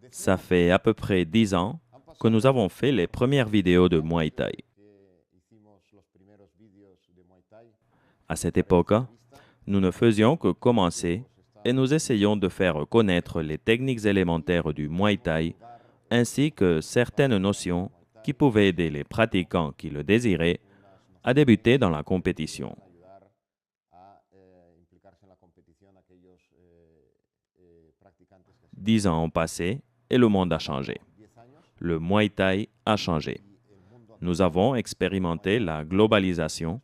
Ça fait à peu près 10 ans que nous avons fait les premières vidéos de Muay Thai. À cette époque, nous ne faisions que commencer et nous essayons de faire connaître les techniques élémentaires du Muay Thai ainsi que certaines notions qui pouvaient aider les pratiquants qui le désiraient à débuter dans la compétition. 10 ans ont passé et le monde a changé. Le Muay Thai a changé. Nous avons expérimenté la globalisation.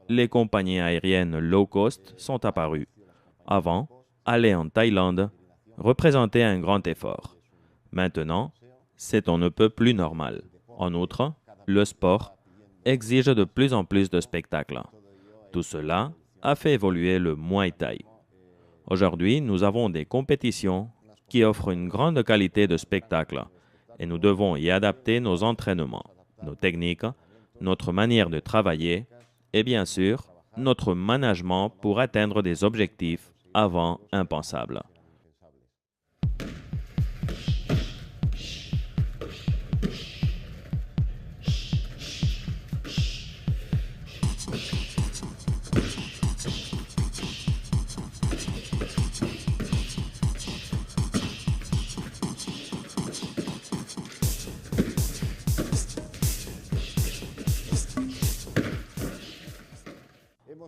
Les compagnies aériennes low cost sont apparues. Avant, aller en Thaïlande représentait un grand effort. Maintenant, c'est on ne peut plus normal. En outre, le sport exige de plus en plus de spectacles. Tout cela a fait évoluer le Muay Thai. Aujourd'hui, nous avons des compétitions qui offrent une grande qualité de spectacle et nous devons y adapter nos entraînements, nos techniques, notre manière de travailler et bien sûr, notre management pour atteindre des objectifs avant impensables.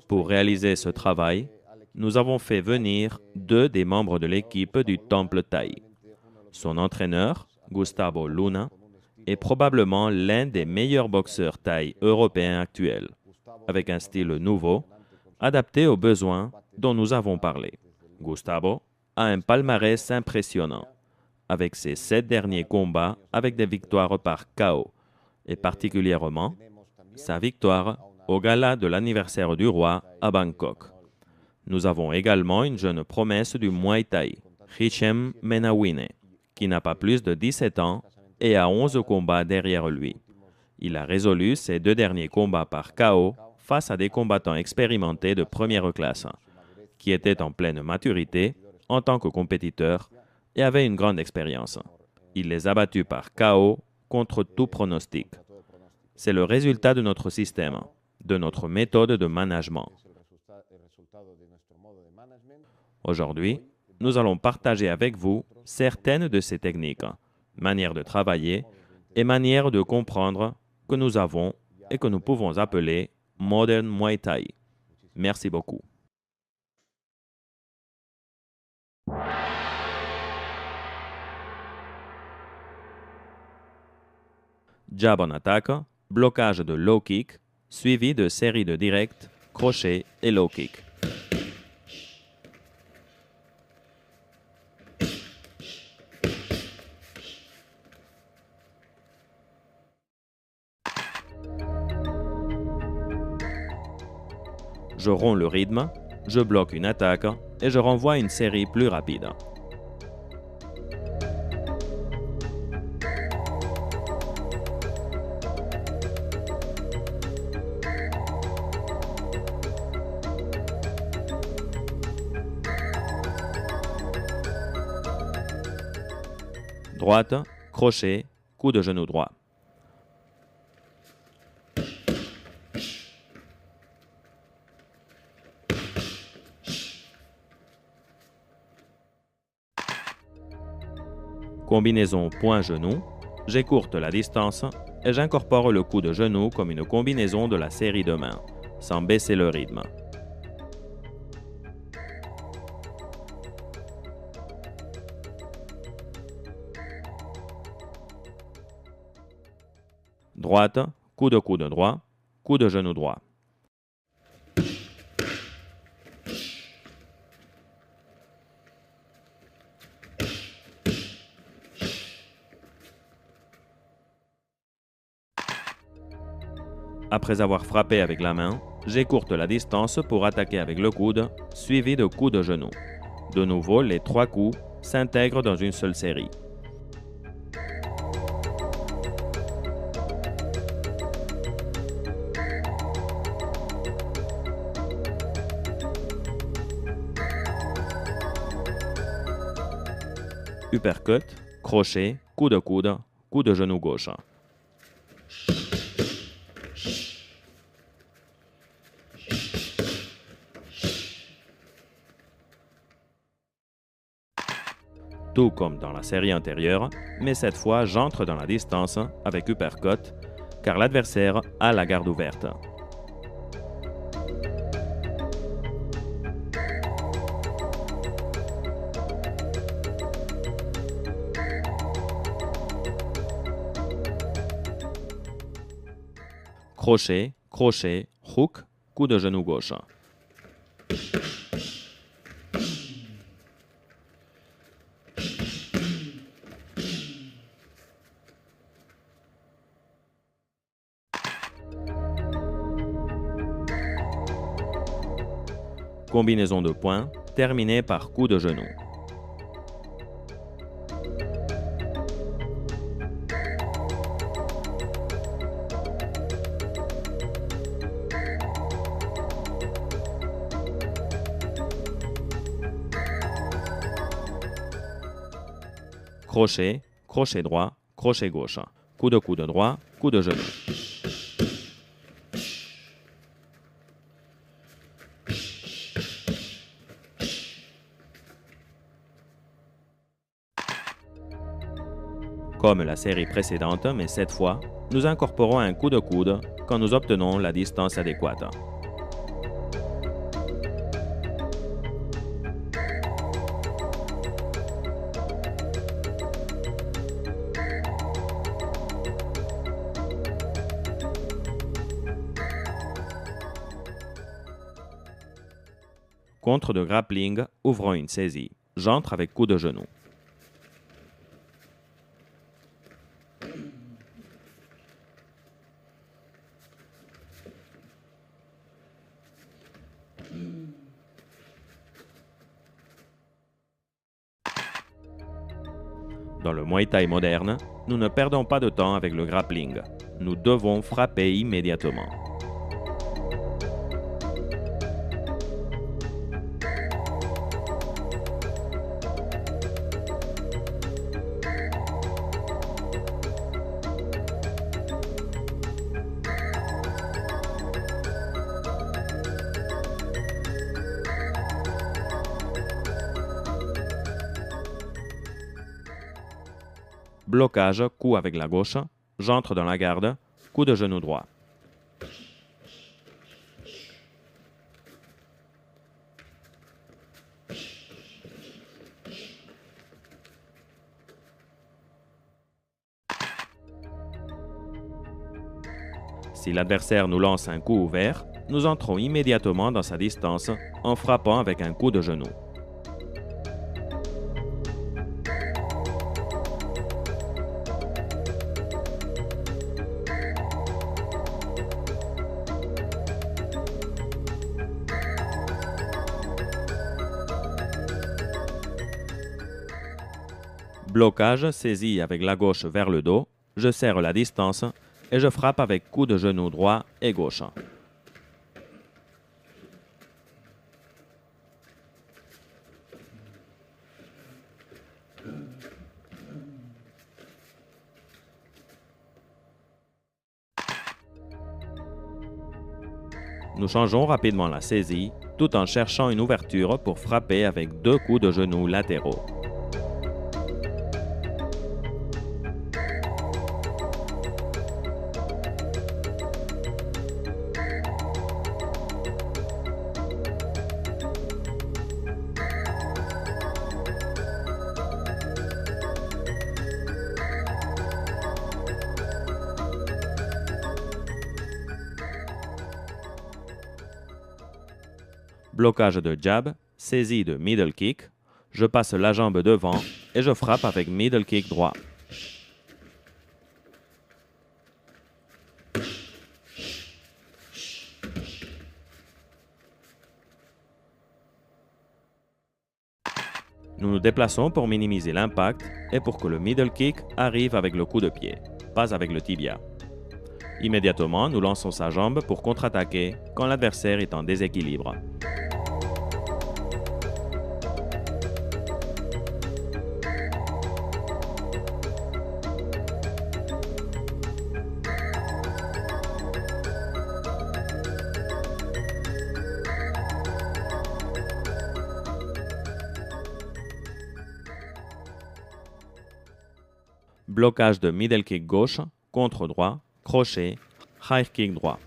Pour réaliser ce travail, nous avons fait venir 2 des membres de l'équipe du Temple Thaï. Son entraîneur, Gustavo Luna, est probablement l'un des meilleurs boxeurs thaï européens actuels, avec un style nouveau, adapté aux besoins dont nous avons parlé. Gustavo a un palmarès impressionnant, avec ses 7 derniers combats avec des victoires par KO, et particulièrement sa victoire au gala de l'anniversaire du roi à Bangkok. Nous avons également une jeune promesse du Muay Thai, Hichem Menawine, qui n'a pas plus de 17 ans et a 11 combats derrière lui. Il a résolu ses 2 derniers combats par KO face à des combattants expérimentés de première classe, qui étaient en pleine maturité en tant que compétiteurs et avaient une grande expérience. Il les a battus par KO contre tout pronostic. C'est le résultat de notre système, de notre méthode de management. Aujourd'hui, nous allons partager avec vous certaines de ces techniques, manières de travailler et manières de comprendre que nous avons et que nous pouvons appeler Modern Muay Thai. Merci beaucoup. Jab en attaque, blocage de low kick, suivi de séries de directs, crochet et low kick. Je romps le rythme, je bloque une attaque et je renvoie une série plus rapide. Droite, crochet, coup de genou droit. Combinaison point-genou, j'écourte la distance et j'incorpore le coup de genou comme une combinaison de la série de mains, sans baisser le rythme. Droite, coup de coude droit, coup de genou droit. Après avoir frappé avec la main, j'écourte la distance pour attaquer avec le coude, suivi de coups de genou. De nouveau, les 3 coups s'intègrent dans une seule série. Uppercut, crochet, coup de coude, coup de genou gauche. Tout comme dans la série antérieure, mais cette fois j'entre dans la distance avec uppercut car l'adversaire a la garde ouverte. Crochet, crochet, hook, coup de genou gauche. Combinaison de points, terminée par coup de genou. Crochet, crochet droit, crochet gauche. Coup de coude droit, coup de genou. Comme la série précédente, mais cette fois, nous incorporons un coup de coude quand nous obtenons la distance adéquate. Contre de grappling, ouvrant une saisie. J'entre avec coup de genou. Dans le Muay Thai moderne, nous ne perdons pas de temps avec le grappling. Nous devons frapper immédiatement. Blocage, coup avec la gauche, j'entre dans la garde, coup de genou droit. Si l'adversaire nous lance un coup ouvert, nous entrons immédiatement dans sa distance en frappant avec un coup de genou. Blocage, saisie avec la gauche vers le dos, je serre la distance et je frappe avec coup de genou droit et gauche. Nous changeons rapidement la saisie tout en cherchant une ouverture pour frapper avec 2 coups de genou latéraux. Blocage de jab, saisie de middle kick, je passe la jambe devant et je frappe avec middle kick droit. Nous nous déplaçons pour minimiser l'impact et pour que le middle kick arrive avec le coup de pied, pas avec le tibia. Immédiatement, nous lançons sa jambe pour contre-attaquer quand l'adversaire est en déséquilibre. Blocage de middle kick gauche, contre droit, crochet, high kick droit.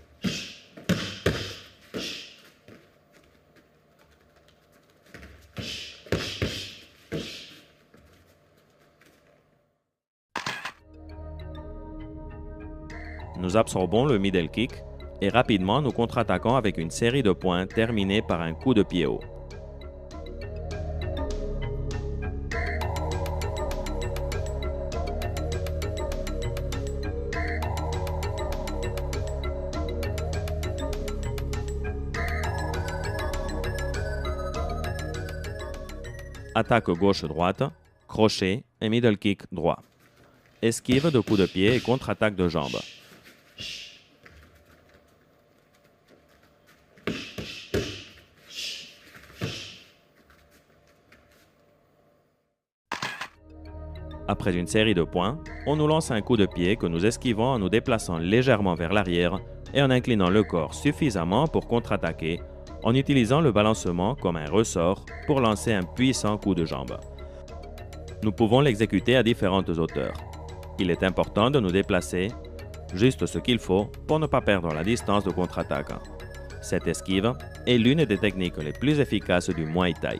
Nous absorbons le middle kick et rapidement nous contre-attaquons avec une série de points terminés par un coup de pied haut. Attaque gauche-droite, crochet et middle kick droit. Esquive de coups de pied et contre-attaque de jambes. Après une série de points, on nous lance un coup de pied que nous esquivons en nous déplaçant légèrement vers l'arrière et en inclinant le corps suffisamment pour contre-attaquer en utilisant le balancement comme un ressort pour lancer un puissant coup de jambe. Nous pouvons l'exécuter à différentes hauteurs. Il est important de nous déplacer juste ce qu'il faut pour ne pas perdre la distance de contre-attaque. Cette esquive est l'une des techniques les plus efficaces du Muay Thai.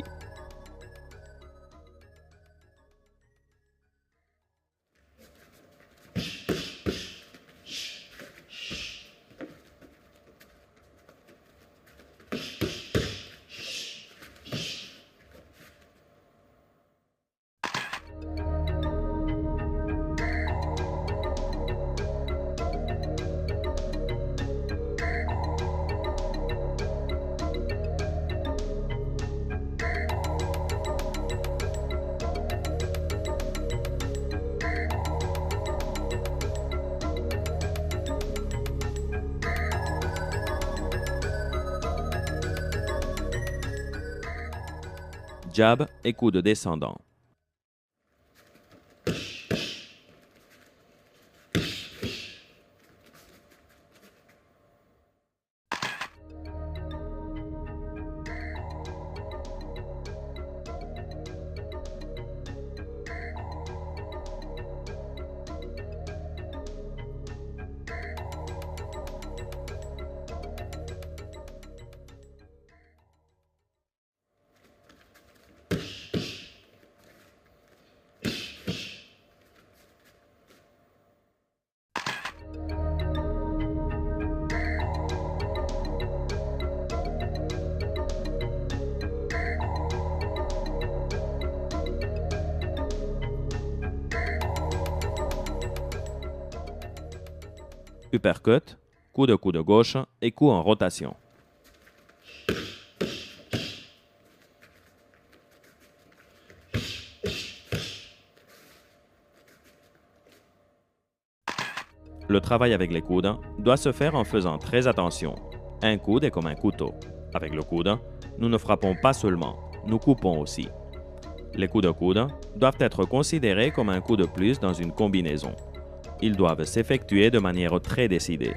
Jab et coude descendant. Uppercut, coup de coude gauche et coup en rotation. Le travail avec les coudes doit se faire en faisant très attention. Un coude est comme un couteau. Avec le coude, nous ne frappons pas seulement, nous coupons aussi. Les coups de coude doivent être considérés comme un coup de plus dans une combinaison. Ils doivent s'effectuer de manière très décidée.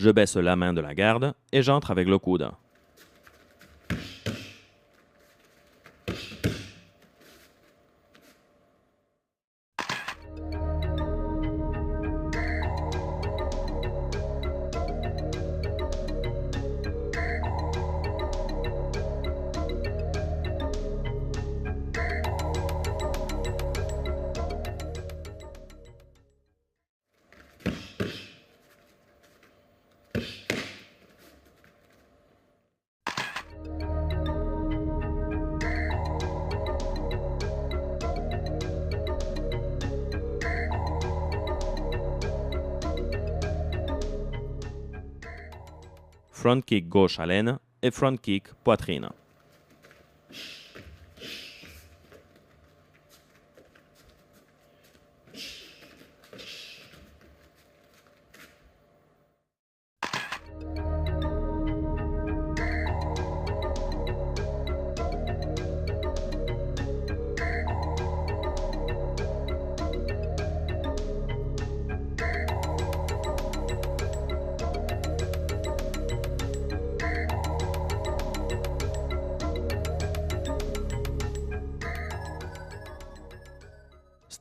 Je baisse la main de la garde et j'entre avec le coude. Front kick gauche à l'aine et front kick poitrine.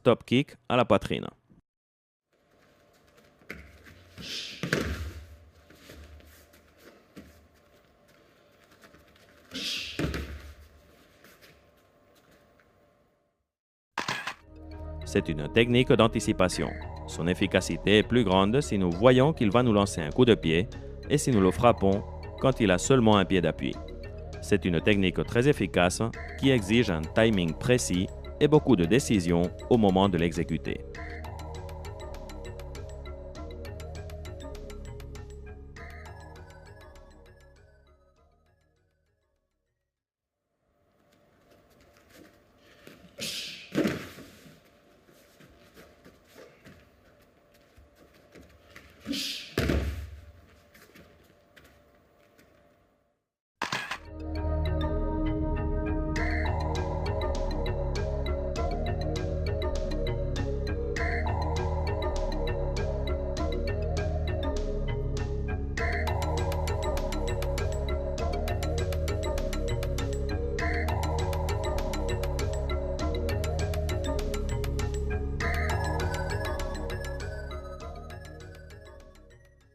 stop kick à la poitrine. C'est une technique d'anticipation. Son efficacité est plus grande si nous voyons qu'il va nous lancer un coup de pied et si nous le frappons quand il a seulement un pied d'appui. C'est une technique très efficace qui exige un timing précis et beaucoup de décision au moment de l'exécuter.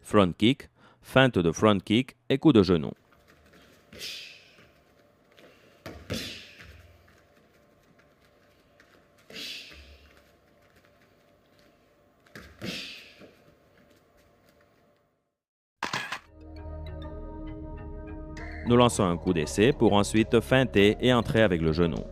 Front kick, feinte de front kick et coup de genou. Nous lançons un coup d'essai pour ensuite feinter et entrer avec le genou.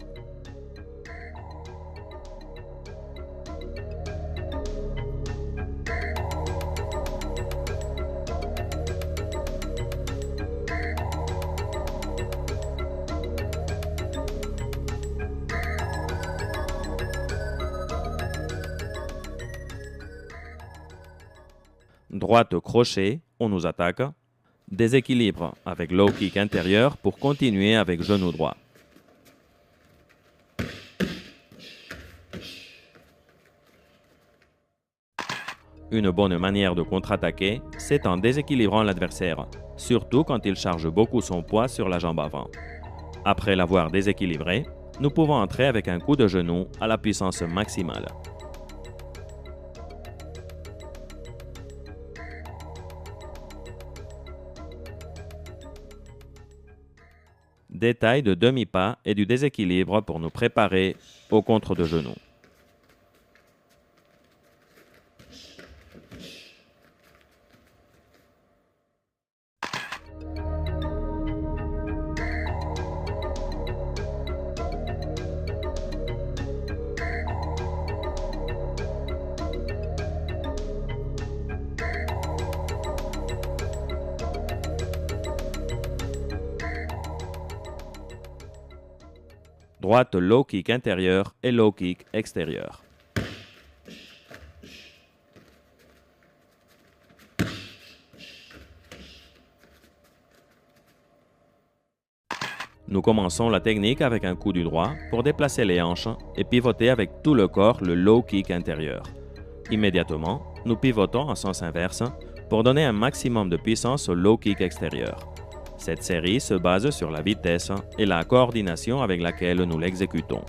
Droite crochet, on nous attaque. Déséquilibre avec low kick intérieur pour continuer avec genou droit. Une bonne manière de contre-attaquer, c'est en déséquilibrant l'adversaire, surtout quand il charge beaucoup son poids sur la jambe avant. Après l'avoir déséquilibré, nous pouvons entrer avec un coup de genou à la puissance maximale. Détail de demi-pas et du déséquilibre pour nous préparer au contre de genou. Droite low kick intérieur et low kick extérieur. Nous commençons la technique avec un coup du droit pour déplacer les hanches et pivoter avec tout le corps le low kick intérieur. Immédiatement, nous pivotons en sens inverse pour donner un maximum de puissance au low kick extérieur. Cette série se base sur la vitesse et la coordination avec laquelle nous l'exécutons.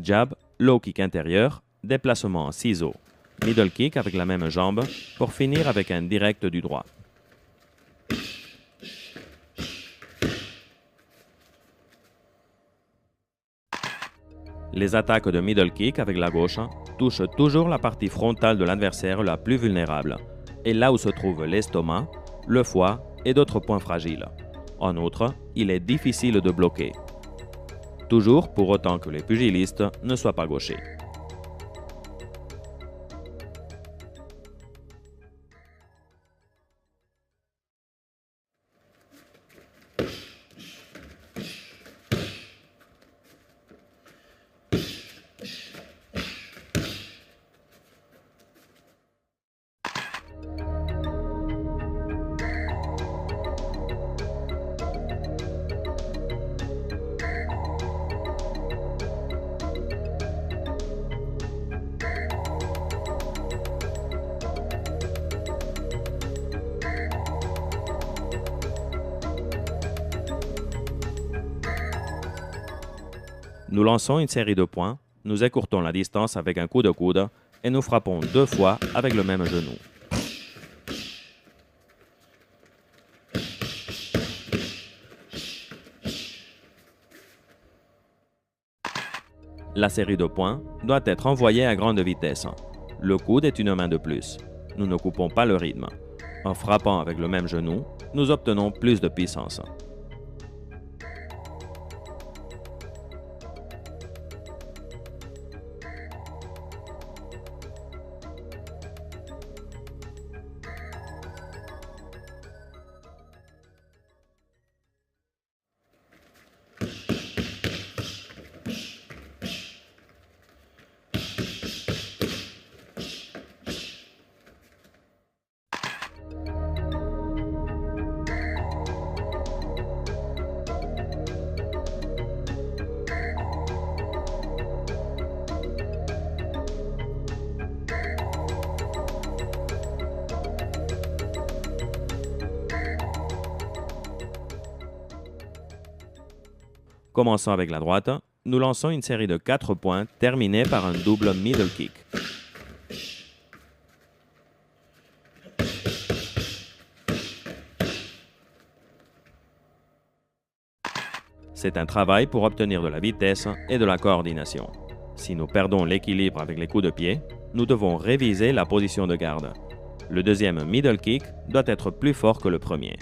Jab, low kick intérieur, déplacement en ciseaux. Middle kick avec la même jambe pour finir avec un direct du droit. Les attaques de middle kick avec la gauche touchent toujours la partie frontale de l'adversaire la plus vulnérable, et là où se trouve l'estomac, le foie et d'autres points fragiles. En outre, il est difficile de bloquer. Toujours pour autant que les pugilistes ne soient pas gauchers. Nous lançons une série de points, nous écourtons la distance avec un coup de coude et nous frappons 2 fois avec le même genou. La série de points doit être envoyée à grande vitesse. Le coude est une main de plus. Nous ne coupons pas le rythme. En frappant avec le même genou, nous obtenons plus de puissance. Commençons avec la droite. Nous lançons une série de 4 points terminés par un double middle kick. C'est un travail pour obtenir de la vitesse et de la coordination. Si nous perdons l'équilibre avec les coups de pied, nous devons réviser la position de garde. Le deuxième middle kick doit être plus fort que le premier.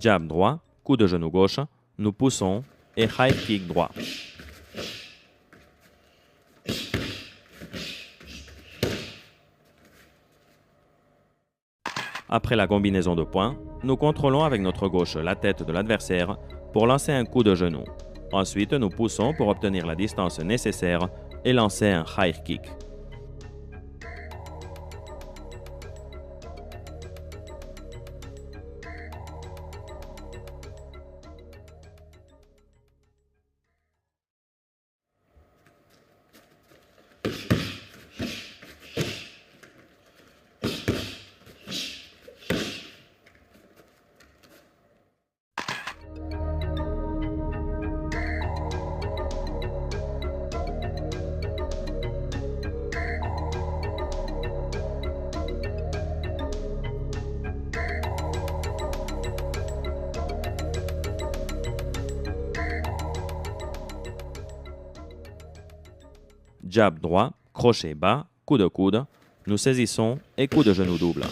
Jab droit, coup de genou gauche, nous poussons et high kick droit. Après la combinaison de points, nous contrôlons avec notre gauche la tête de l'adversaire pour lancer un coup de genou. Ensuite, nous poussons pour obtenir la distance nécessaire et lancer un high kick. Jab droit, crochet bas, coup de coude, nous saisissons et coup de genou double.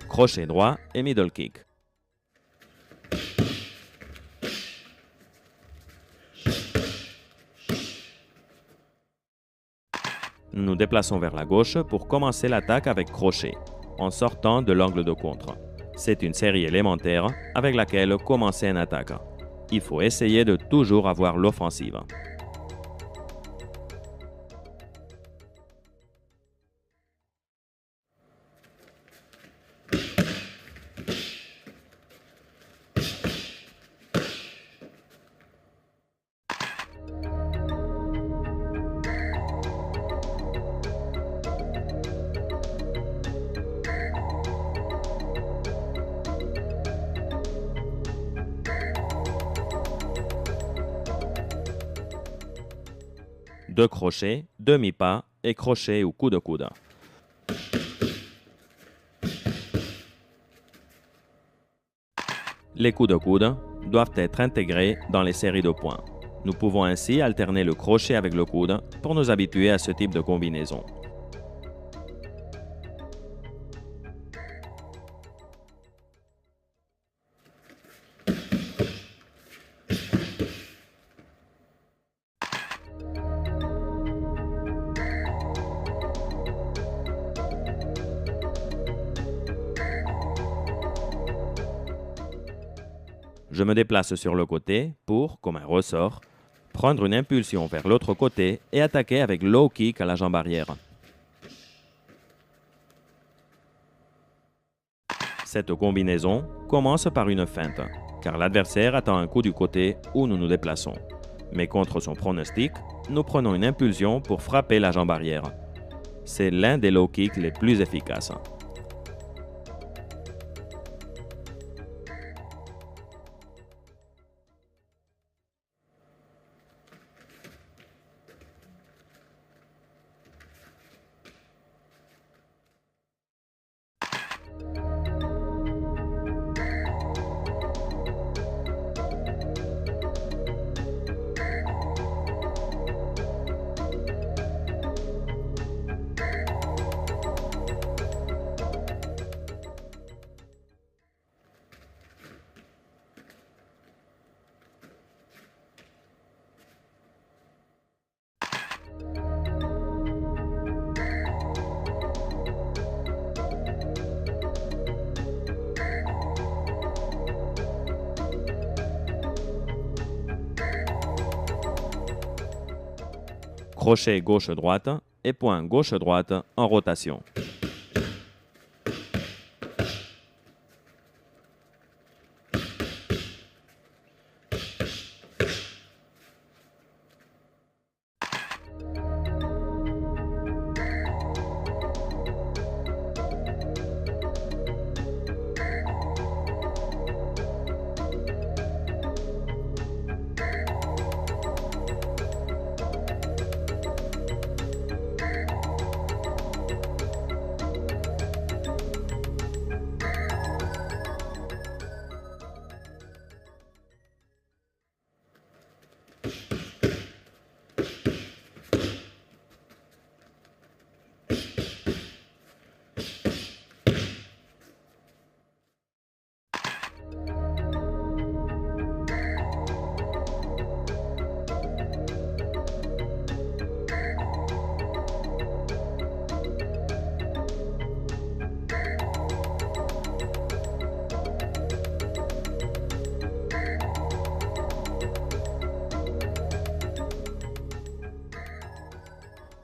Crochet droit et middle kick. Nous nous déplaçons vers la gauche pour commencer l'attaque avec crochet, en sortant de l'angle de contre. C'est une série élémentaire avec laquelle commencer une attaque. Il faut essayer de toujours avoir l'offensive. Deux crochets, demi-pas et crochet ou coup de coude. Les coups de coude doivent être intégrés dans les séries de points. Nous pouvons ainsi alterner le crochet avec le coude pour nous habituer à ce type de combinaison. Je me déplace sur le côté pour, comme un ressort, prendre une impulsion vers l'autre côté et attaquer avec low kick à la jambe arrière. Cette combinaison commence par une feinte, car l'adversaire attend un coup du côté où nous nous déplaçons. Mais contre son pronostic, nous prenons une impulsion pour frapper la jambe arrière. C'est l'un des low kicks les plus efficaces. Crochet gauche-droite et point gauche-droite en rotation.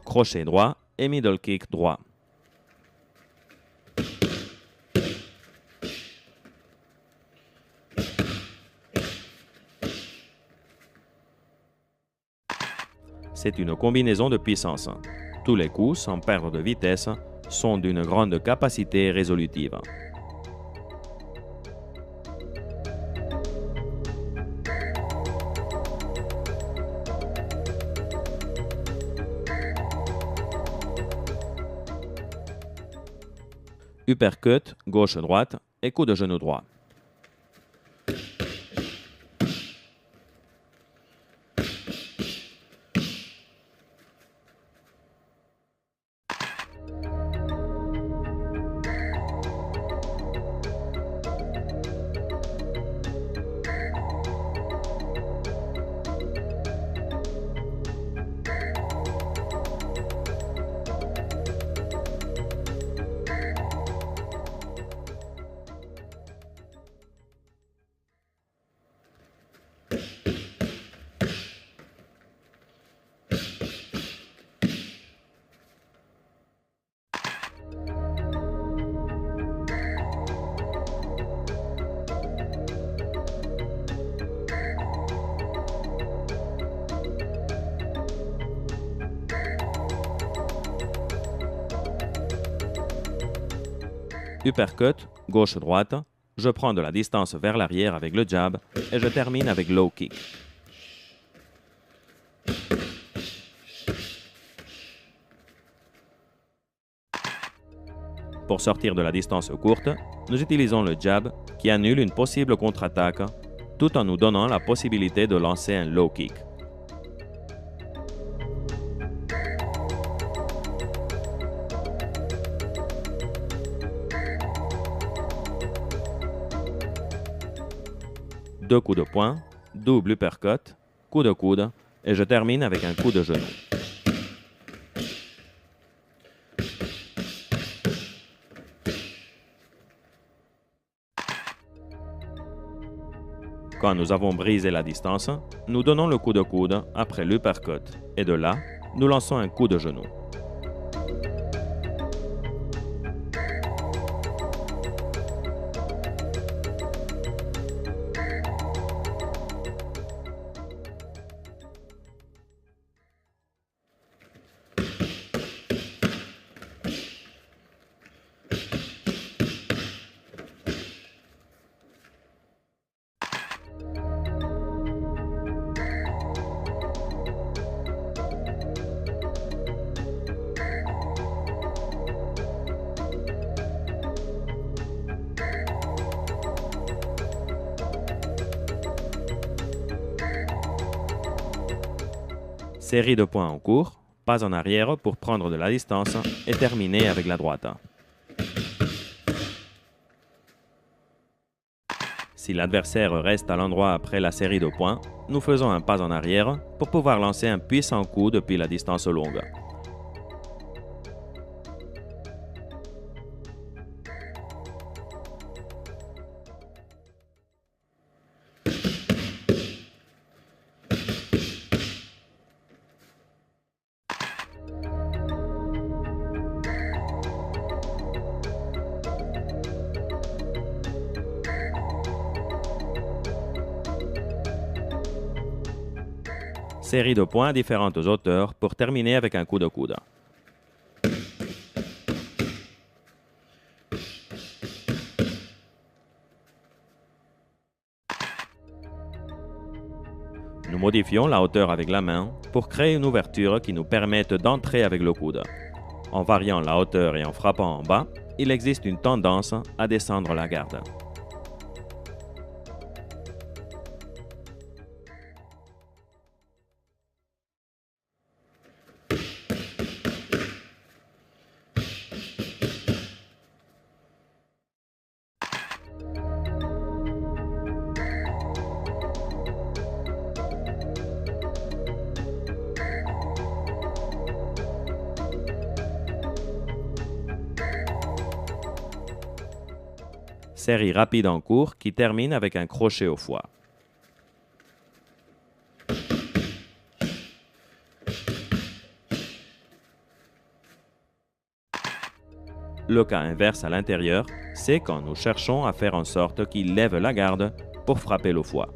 Crochet droit et middle kick droit. C'est une combinaison de puissance. Tous les coups, sans perdre de vitesse, sont d'une grande capacité résolutive. Uppercut, gauche-droite et coup de genou droit. uppercut, gauche-droite, je prends de la distance vers l'arrière avec le jab et je termine avec low kick. Pour sortir de la distance courte, nous utilisons le jab qui annule une possible contre-attaque tout en nous donnant la possibilité de lancer un low kick. Deux coups de poing, double uppercut, coup de coude et je termine avec un coup de genou. Quand nous avons brisé la distance, nous donnons le coup de coude après l'uppercut et de là, nous lançons un coup de genou. Série de points en cours, pas en arrière pour prendre de la distance et terminer avec la droite. Si l'adversaire reste à l'endroit après la série de points, nous faisons un pas en arrière pour pouvoir lancer un puissant coup depuis la distance longue. Série de points à différentes hauteurs pour terminer avec un coup de coude. Nous modifions la hauteur avec la main pour créer une ouverture qui nous permette d'entrer avec le coude. En variant la hauteur et en frappant en bas, il existe une tendance à descendre la garde. Série rapide en cours qui termine avec un crochet au foie. Le cas inverse à l'intérieur, c'est quand nous cherchons à faire en sorte qu'il lève la garde pour frapper le foie.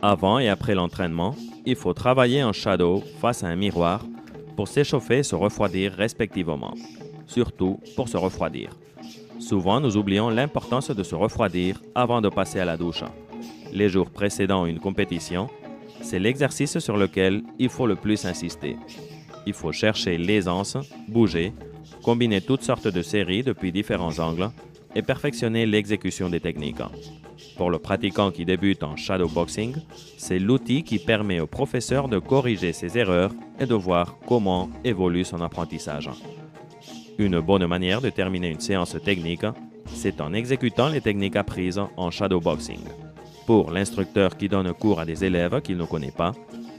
Avant et après l'entraînement, il faut travailler en shadow face à un miroir pour s'échauffer et se refroidir respectivement, surtout pour se refroidir. Souvent, nous oublions l'importance de se refroidir avant de passer à la douche. Les jours précédant une compétition, c'est l'exercice sur lequel il faut le plus insister. Il faut chercher l'aisance, bouger, combiner toutes sortes de séries depuis différents angles et perfectionner l'exécution des techniques. Pour le pratiquant qui débute en shadowboxing, c'est l'outil qui permet au professeur de corriger ses erreurs et de voir comment évolue son apprentissage. Une bonne manière de terminer une séance technique, c'est en exécutant les techniques apprises en shadowboxing. Pour l'instructeur qui donne cours à des élèves qu'il ne connaît pas,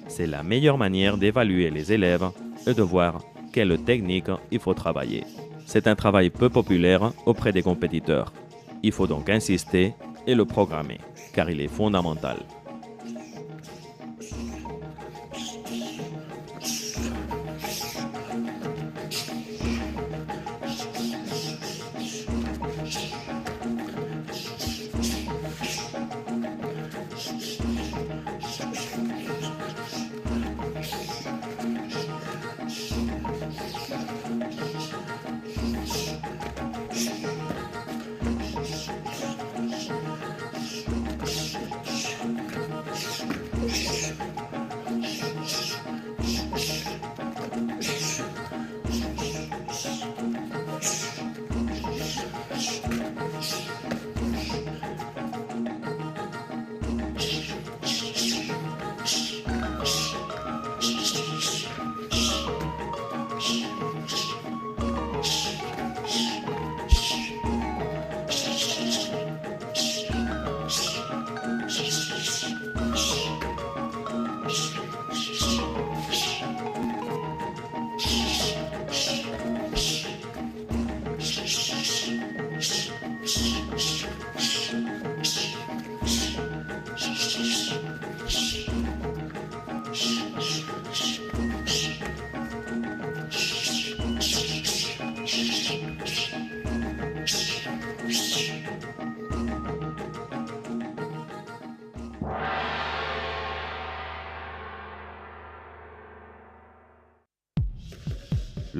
c'est la meilleure manière d'évaluer les élèves et de voir quelle technique il faut travailler. C'est un travail peu populaire auprès des compétiteurs. Il faut donc insister et le programmer, car il est fondamental.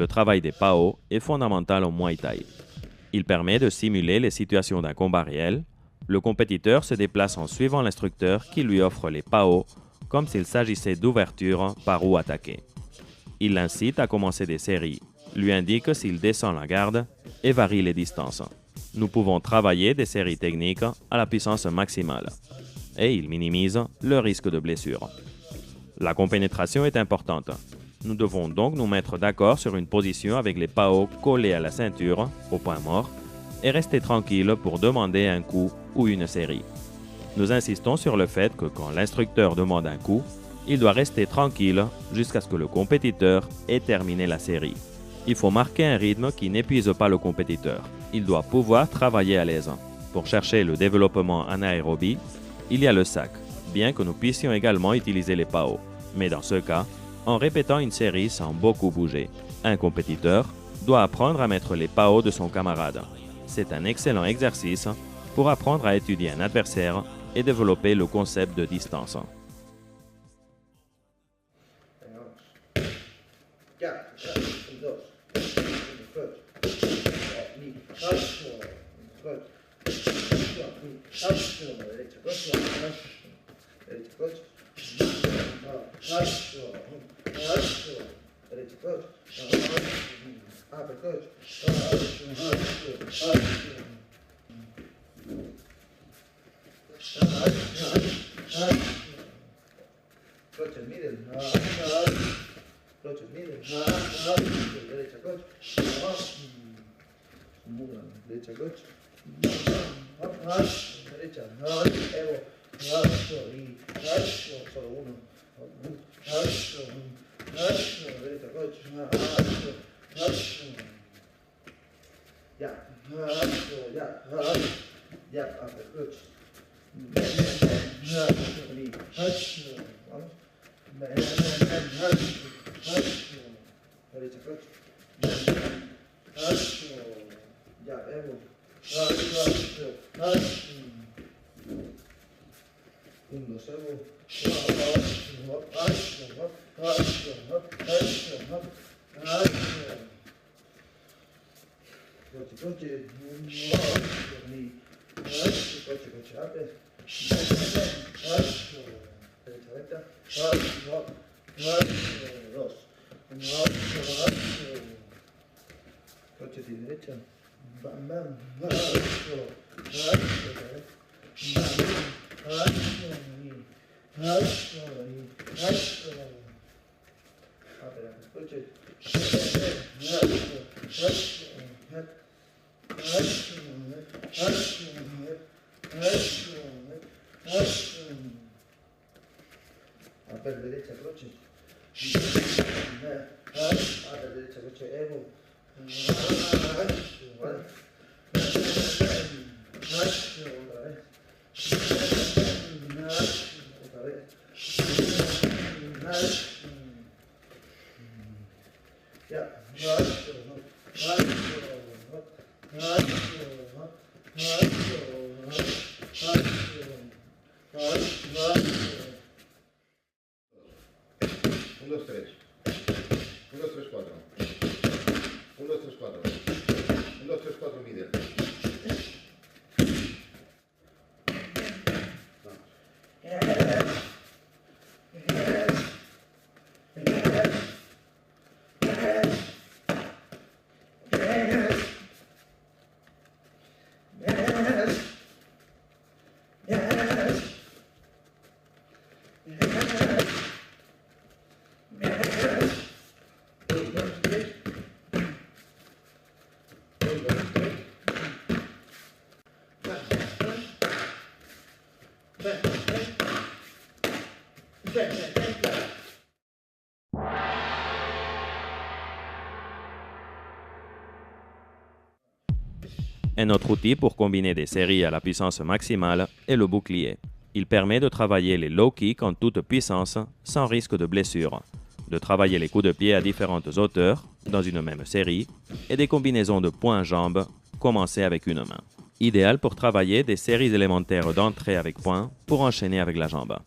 Le travail des PAO est fondamental au Muay Thai. Il permet de simuler les situations d'un combat réel. Le compétiteur se déplace en suivant l'instructeur qui lui offre les PAO comme s'il s'agissait d'ouverture par où attaquer. Il l'incite à commencer des séries, lui indique s'il descend la garde et varie les distances. Nous pouvons travailler des séries techniques à la puissance maximale et il minimise le risque de blessure. La compénétration est importante. Nous devons donc nous mettre d'accord sur une position avec les PAO collés à la ceinture, au point mort, et rester tranquille pour demander un coup ou une série. Nous insistons sur le fait que quand l'instructeur demande un coup, il doit rester tranquille jusqu'à ce que le compétiteur ait terminé la série. Il faut marquer un rythme qui n'épuise pas le compétiteur. Il doit pouvoir travailler à l'aise. Pour chercher le développement anaérobie, il y a le sac, bien que nous puissions également utiliser les PAO. Mais dans ce cas, en répétant une série sans beaucoup bouger. Un compétiteur doit apprendre à mettre les PAO de son camarade. C'est un excellent exercice pour apprendre à étudier un adversaire et développer le concept de distance. Un autre outil pour combiner des séries à la puissance maximale est le bouclier. Il permet de travailler les low kicks en toute puissance sans risque de blessure, de travailler les coups de pied à différentes hauteurs dans une même série et des combinaisons de poing-jambes commencer avec une main. Idéal pour travailler des séries élémentaires d'entrée avec poing pour enchaîner avec la jambe.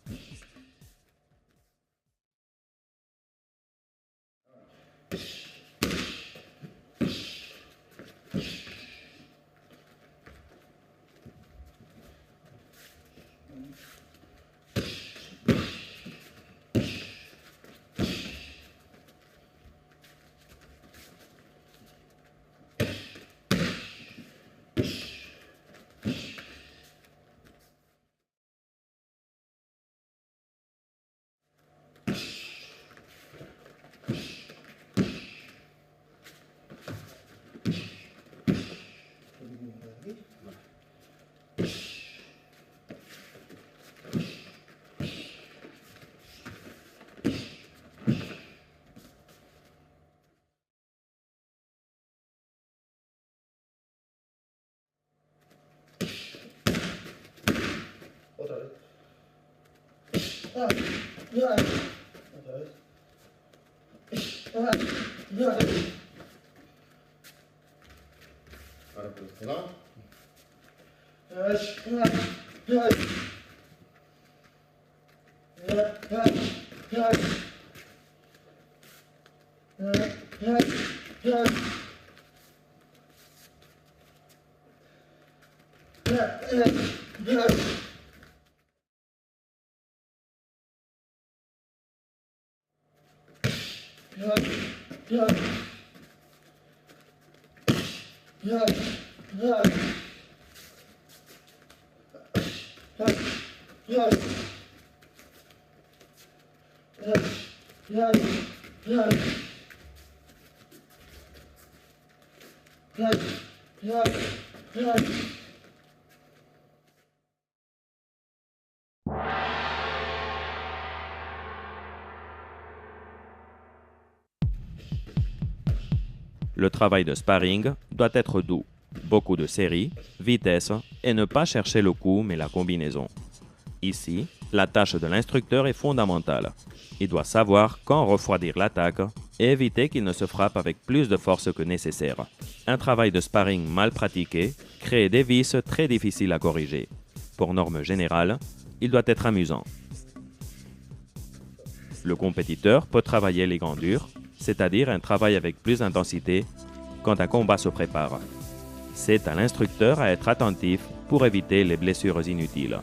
Le travail de sparring doit être doux, beaucoup de séries, vitesse et ne pas chercher le coup mais la combinaison. Ici, la tâche de l'instructeur est fondamentale. Il doit savoir quand refroidir l'attaque et éviter qu'il ne se frappe avec plus de force que nécessaire. Un travail de sparring mal pratiqué crée des vices très difficiles à corriger. Pour norme générale, il doit être amusant. Le compétiteur peut travailler les gants durs, c'est-à-dire un travail avec plus d'intensité quand un combat se prépare. C'est à l'instructeur à être attentif pour éviter les blessures inutiles.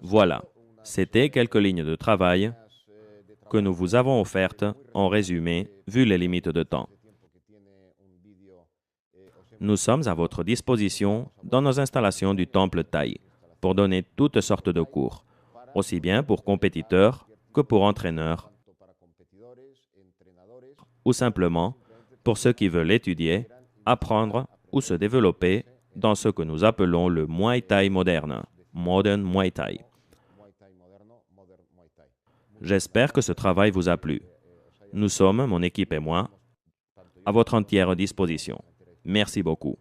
Voilà, c'était quelques lignes de travail que nous vous avons offertes en résumé, vu les limites de temps. Nous sommes à votre disposition dans nos installations du Temple Thaï pour donner toutes sortes de cours, aussi bien pour compétiteurs que pour entraîneurs, ou simplement pour ceux qui veulent étudier, apprendre ou se développer dans ce que nous appelons le Muay Thai moderne, Modern Muay Thai. J'espère que ce travail vous a plu. Nous sommes, mon équipe et moi, à votre entière disposition. Merci beaucoup.